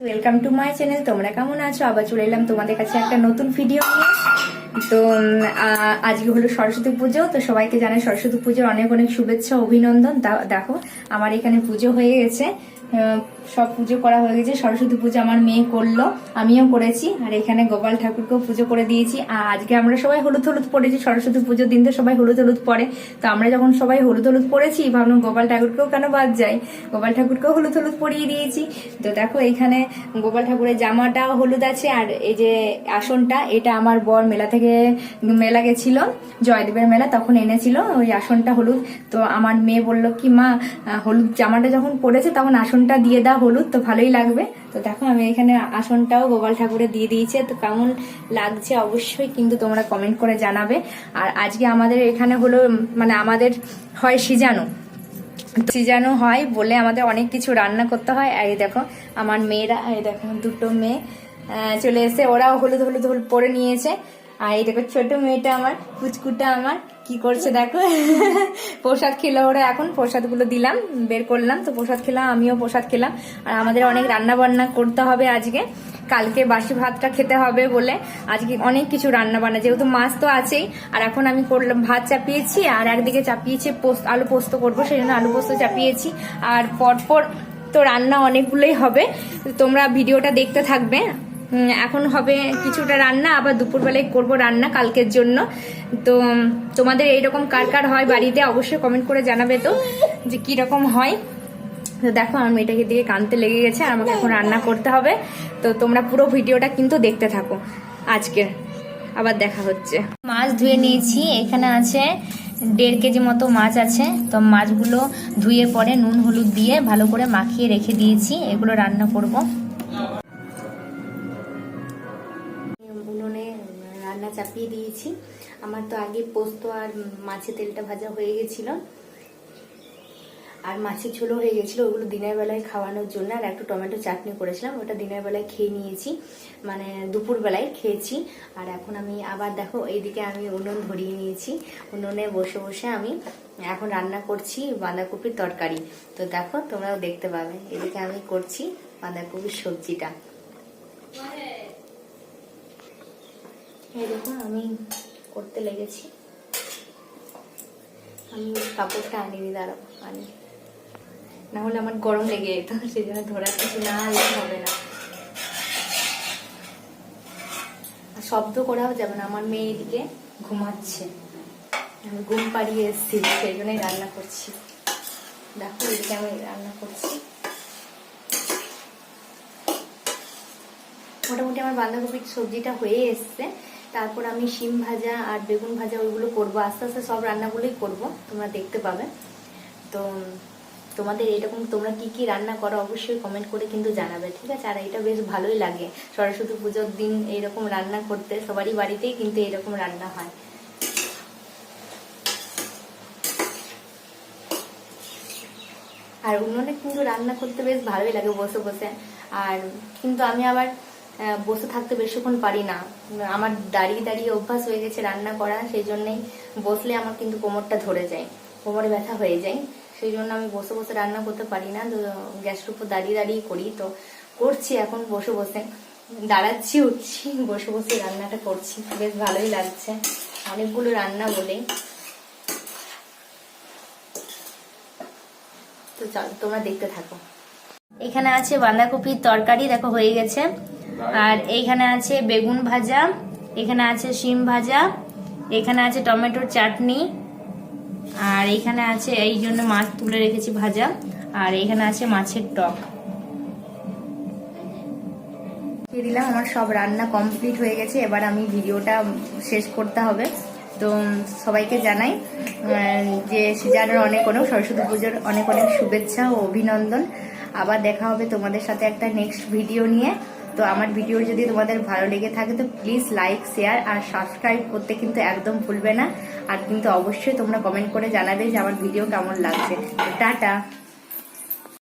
Welcome to my channel. তোমরা কেমন আছো? আবার চলে এলাম তোমাদের কাছে একটা নতুন ভিডিও নিয়ে। তো আজকে হলো সরস্বতী পুজো, তো সবাইকে জানাই সরস্বতী পুজোর অনেক অনেক শুভেচ্ছা, অভিনন্দন। দেখো আমার এখানে পুজো হয়ে গেছে, সব পুজো করা হয়ে গেছে। সরস্বতী পুজো আমার মেয়ে করলো, আমিও করেছি। আর এখানে গোপাল ঠাকুরকেও পুজো করে দিয়েছি। আর আজকে আমরা সবাই হলুদ হলুদ পরেছি, সরস্বতী পুজোর দিন তো সবাই হলুদ হলুদ পরে। তো আমরা যখন সবাই হলুদ হলুদ পরেছি, ভাবলাম গোপাল ঠাকুরকেও কেন বাদ যায়, গোপাল ঠাকুরকেও হলুদ হলুদ পরিয়ে দিয়েছি। তো দেখো এইখানে গোপাল ঠাকুরের জামাটাও হলুদ আছে, আর এই যে আসনটা, এটা আমার বর মেলা গেছিল, জয়দেবের মেলা, তখন এনেছিল ওই আসনটা হলুদ। তো আমার মেয়ে বলল কি, মা হলুদ জামাটা যখন পরেছে তখন আসনটা দিয়ে দাও হলুদ, তো ভালোই লাগবে। তো দেখো আমি এখানে আসনটাও গোপাল ঠাকুরের দিয়ে দিয়েছে। তো কেমন লাগছে অবশ্যই কিন্তু তোমরা কমেন্ট করে জানাবে। আর আজকে আমাদের এখানে হলো মানে আমাদের হয় সিজানো হয় বলে আমাদের অনেক কিছু রান্না করতে হয়। আর এই দেখো আমার মেয়েরা, এই দেখো দুটো মেয়ে চলে এসে, ওরাও হলুদ হলুদ হলুদ পরে নিয়েছে। আর এই দেখো ছোট মেয়েটা আমার, কুচকুটা আমার কি করছে দেখো। প্রসাদ খেলো ওরা, এখন প্রসাদ গুলো দিলাম, বের করলাম, তো প্রসাদ খেলাম, আমিও প্রসাদ খেলাম। আর আমাদের অনেক রান্না বান্না করতে হবে আজকে, কালকে বাসি ভাতটা খেতে হবে বলে আজকে অনেক কিছু রান্না বান্না, যেহেতু মাছ তো আছেই। আর এখন আমি করলাম ভাত চাপিয়েছি, আর একদিকে চাপিয়েছি আলু পোস্ত করবো, সেই জন্য আলু পোস্ত চাপিয়েছি। আর পরপর তো রান্না অনেকগুলোই হবে, তোমরা ভিডিওটা দেখতে থাকবে। এখন হবে কিছুটা রান্না, আবার দুপুরবেলায় করব রান্না কালকের জন্য। তো তোমাদের এইরকম কার কার হয় বাড়িতে অবশ্যই কমেন্ট করে জানাবে তো যে কিরকম হয়। তো দেখো আমার মেয়েটাকে দিকে কানতে লেগে গেছে, আর আমাকে এখন রান্না করতে হবে। তো তোমরা পুরো ভিডিওটা কিন্তু দেখতে থাকো আজকের। আবার দেখা হচ্ছে। মাছ ধুয়ে নিয়েছি, এখানে আছে 1.5 কেজি মতো মাছ আছে। তো মাছগুলো ধুয়ে পরে নুন হলুদ দিয়ে ভালো করে মাখিয়ে রেখে দিয়েছি, এগুলো রান্না করব। উনুনে রান্না চাপিয়ে দিয়েছি। আমার তো আগে পোস্ত আর মাছের তেলটা ভাজা হয়ে গেছিল, আর মাছের ঝোলও হয়ে গেছিলো, ওগুলো দিনের বেলায় খাওয়ানোর জন্য। আর একটু টমেটো চাটনি করেছিলাম, ওটা দিনের বেলায় খেয়ে নিয়েছি, মানে দুপুর বেলায় খেয়েছি। আর এখন আমি আবার দেখো এইদিকে আমি উনুন ধরিয়ে নিয়েছি, উনুনে বসে বসে আমি এখন রান্না করছি বাঁধাকপির তরকারি। তো দেখো তোমরাও দেখতে পাবে, এদিকে আমি করছি বাঁধাকপির সবজিটা। এই দেখো আমি করতে লেগেছি, আমি কাপড়টা আনিনি, দাঁড়াবো আনি, না হলে আমার গরম লেগে যেত, সেই জন্য ধরার কিছু না হলে হবে না। শব্দ করাও যাবে না, আমার মেয়ে এদিকে ঘুমাচ্ছে, আমি ঘুম পাড়িয়ে এসেছি, সেই জন্যই রান্না করছি। দেখো এদিকে আমি রান্না করছি। মোটামুটি আমার বাঁধাকপির সবজিটা হয়ে এসছে। তারপর আমি শিম ভাজা আর বেগুন ভাজা ওইগুলো করবো, আস্তে আস্তে সব রান্নাগুলোই করবো, তোমরা দেখতে পাবে। তো তোমাদের এরকম তোমরা কি কি রান্না করো অবশ্যই কমেন্ট করে কিন্তু জানাবে, ঠিক আছে? আর এটা বেশ ভালোই লাগে সরস্বতী পুজোর দিন এইরকম রান্না করতে, সবারই বাড়িতেই কিন্তু এরকম রান্না হয়। আর উনুনে কিন্তু রান্না করতে বেশ ভালোই লাগে বসে বসে। আর কিন্তু আমি আবার বসে থাকতে বেশিক্ষণ পারি না, আমার দাঁড়িয়ে দাঁড়িয়ে অভ্যাস হয়ে গেছে রান্না করা, সেই জন্যই বসলে আমার কিন্তু কোমরটা ধরে যায়, কোমরে ব্যথা হয়ে যায়, সেই জন্য আমি বসে বসে রান্না করতে পারি না। তো গ্যাসের উপর দাঁড়িয়ে দাঁড়িয়ে করি, তো করছি এখন বসে বসে, দাঁড়াচ্ছি উঠছি, বসে বসে রান্নাটা করছি, বেশ ভালোই লাগছে, অনেকগুলো রান্না বলে। তো চলো তোমরা দেখতে থাকো। এখানে আছে বাঁধাকপির তরকারি, দেখো হয়ে গেছে। আর এইখানে আছে বেগুন ভাজা, এখানে আছে শিম ভাজা, এখানে আছে টমেটোর চাটনি, আর এইখানে আছে এই জন্য মাছ তুলে রেখেছি ভাজা, আর এইখানে আছে মাছের টক দিয়ে দিলাম। আমার সব রান্না কমপ্লিট হয়ে গেছে, এবার আমি ভিডিওটা শেষ করতে হবে। তো সবাইকে জানাই যে সিজানোর অনেক অনেক, সরস্বতী পুজোর অনেক অনেক শুভেচ্ছা ও অভিনন্দন। আবার দেখা হবে তোমাদের সাথে একটা নেক্সট ভিডিও নিয়ে। তো আমার ভিডিও যদি তোমাদের ভালো লেগে থাকে তো প্লিজ লাইক, শেয়ার আর সাবস্ক্রাইব করতে কিন্তু একদম ভুলবে না। আর কিন্তু অবশ্যই তোমরা কমেন্ট করে জানাবে যে আমার ভিডিও কেমন লাগছে। টাটা।